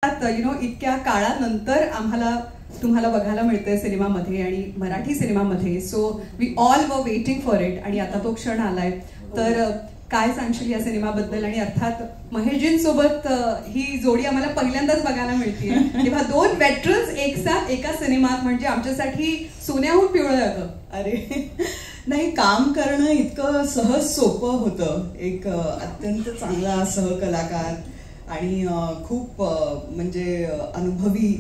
इतक्या काळानंतर आम्हाला तुम्हाला बघायला मिळतंय सिनेमामध्ये आणि मराठी सिनेमामध्ये. So we all were waiting for it आणि आता तो क्षण आलाय. तर काय सांगशील या सिनेमाबद्दल? आणि अर्थात महेशजींसोबत ही जोडी आम्हाला पहिल्यांदाच बघायला मिळते तेव्हा दोन वेटरन्स एकसाथ एका सिनेमात म्हणजे आमच्यासाठी सोन्याहून पिवळं जातं. अरे नाही, काम करणं इतकं सहज सोपं होतं. एक अत्यंत चांगला सहकलाकार आणि खूप म्हणजे अनुभवी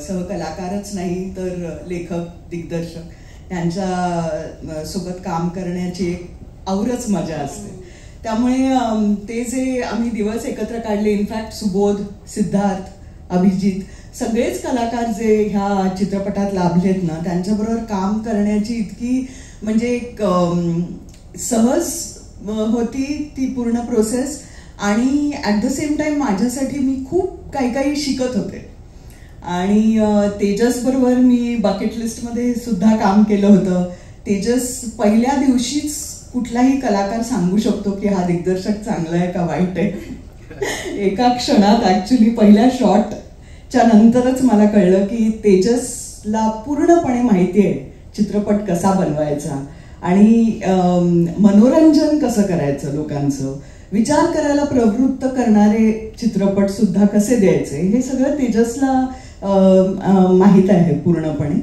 सहकलाकारच नाही तर लेखक दिग्दर्शक यांच्या सोबत काम करण्याची एक औरच मजा असते. त्यामुळे ते जे आम्ही दिवस एकत्र काढले, इनफॅक्ट सुबोध, सिद्धार्थ, अभिजित सगळेच कलाकार जे ह्या चित्रपटात लाभलेत ना, त्यांच्याबरोबर काम करण्याची इतकी म्हणजे एक सहज होती ती पूर्ण प्रोसेस. आणि ॲट द सेम टाइम माझ्यासाठी मी खूप काही शिकत होते. आणि तेजस बरोबर मी बकेट लिस्टमध्ये सुद्धा काम केलं होतं. तेजस पहिल्या दिवशीच कुठलाही कलाकार सांगू शकतो की हा दिग्दर्शक चांगला आहे का वाईट आहे. एका क्षणात ऍक्च्युली पहिल्या शॉटच्या नंतरच मला कळलं की तेजसला पूर्णपणे माहिती आहे चित्रपट कसा बनवायचा आणि मनोरंजन कसं करायचं, लोकांचं विचार करायला प्रवृत्त करणारे चित्रपट सुद्धा कसे द्यायचे, हे सगळं तेजसला माहीत आहे पूर्णपणे.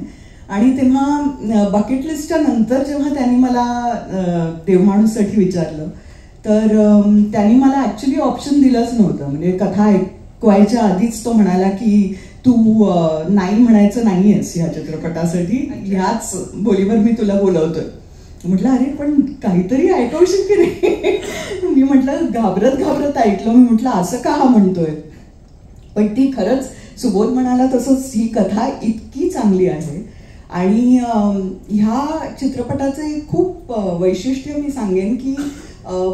आणि तेव्हा बकेट लिस्टच्या नंतर जेव्हा त्यांनी मला देवमाणूससाठी विचारलं तर त्यांनी मला ऍक्च्युली ऑप्शन दिलंच नव्हतं. म्हणजे कथा ऐकवायच्या आधीच तो म्हणाला की तू नाही म्हणायचं नाहीयेस ह्या चित्रपटासाठी, ह्याच बोलीवर मी तुला बोलवतोय. म्हटलं अरे पण काहीतरी ऐकवशील की नाही. मी म्हटलं घाबरत ऐकलं. मी म्हटलं असं का हा म्हणतोय. पण ती खरंच सुबोध म्हणाला तसंच ही कथा इतकी चांगली आहे. आणि ह्या चित्रपटाचे खूप वैशिष्ट्य मी सांगेन की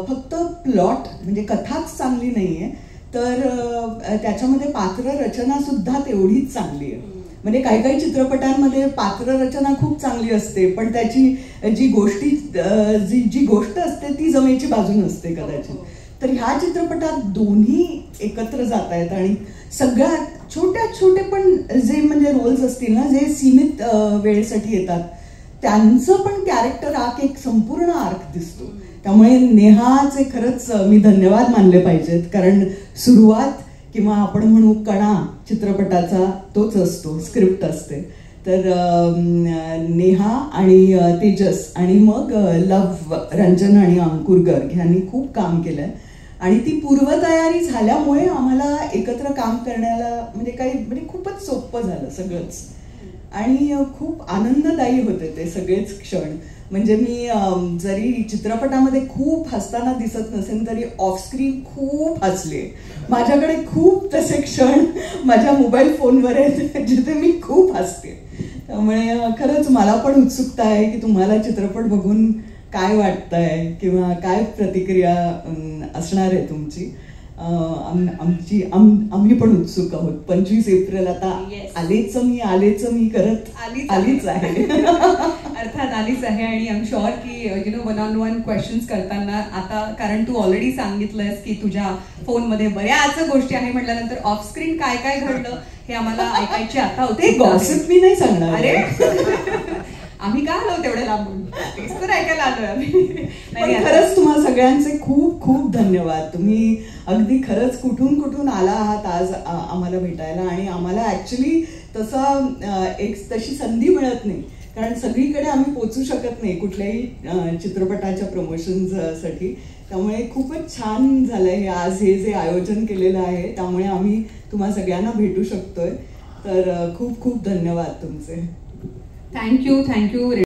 फक्त प्लॉट म्हणजे कथाच चांगली नाहीये तर त्याच्यामध्ये पात्र रचना सुद्धा तेवढीच चांगली आहे. म्हणजे काही चित्रपटांमध्ये पात्र रचना खूप चांगली असते पण त्याची जी गोष्ट असते ती जमेची बाजू नसते कदाचित. तर ह्या चित्रपटात दोन्ही एकत्र जात आहेत आणि सगळ्यात छोटे पण जे म्हणजे रोल्स असतील ना, जे सीमित वेळेसाठी येतात त्यांचं पण कॅरेक्टर आर्क एक संपूर्ण आर्क दिसतो. त्यामुळे नेहाचे खरंच मी धन्यवाद मानले पाहिजेत. कारण सुरुवात किंवा आपण म्हणू कणा चित्रपटाचा तोच असतो, स्क्रिप्ट असते. तर नेहा आणि तेजस आणि मग लव, रंजन आणि अंकुर गर्ग ह्यांनी खूप काम केलंय. आणि ती पूर्वतयारी झाल्यामुळे आम्हाला एकत्र काम करण्याला म्हणजे खूपच सोपं झालं सगळंच. आणि खूप आनंददायी होते ते सगळेच क्षण. म्हणजे मी जरी चित्रपटामध्ये खूप हसताना दिसत नसेल तरी ऑफस्क्रीन खूप हसले. माझ्याकडे खूप तसे क्षण माझ्या मोबाईल फोनवर आहेत जिथे मी खूप हसते. त्यामुळे खरंच मला पण उत्सुकता आहे की तुम्हाला चित्रपट बघून काय वाटतंय किंवा काय प्रतिक्रिया असणार आहे तुमची. आम्ही पण उत्सुक आहोत. 25 एप्रिल आता आलेच मी करत आलीच आहे. अर्थात आलीच आहे. आणि आय एम शुअर की वन क्वेश्चन्स करताना आता कारण तू ऑलरेडी सांगितलंयस की तुझ्या फोनमध्ये बऱ्याच गोष्टी आहे म्हटल्यानंतर ऑफ स्क्रीन काय घडलं हे आम्हाला ऐकायचे आता होते. गॉसिप मी नाही सांगणार. अरे आम्ही का आलो तेवढे लांबून, तेच तर ऐकायला आलोय आम्ही. खरंच तुम्हा सगळ्यांचे खूप धन्यवाद. तुम्ही अगदी खरंच कुठून आला आहात आज आम्हाला भेटायला. आणि आम्हाला ऍक्च्युली तशी संधी मिळत नाही कारण सगळीकडे आम्ही पोचू शकत नाही कुठल्याही चित्रपटाच्या प्रमोशनसाठी. त्यामुळे खूपच छान झालंय हे आज हे जे आयोजन केलेलं आहे. त्यामुळे आम्ही तुम्हा सगळ्यांना भेटू शकतोय. तर खूप धन्यवाद तुमचे. थँक्यू.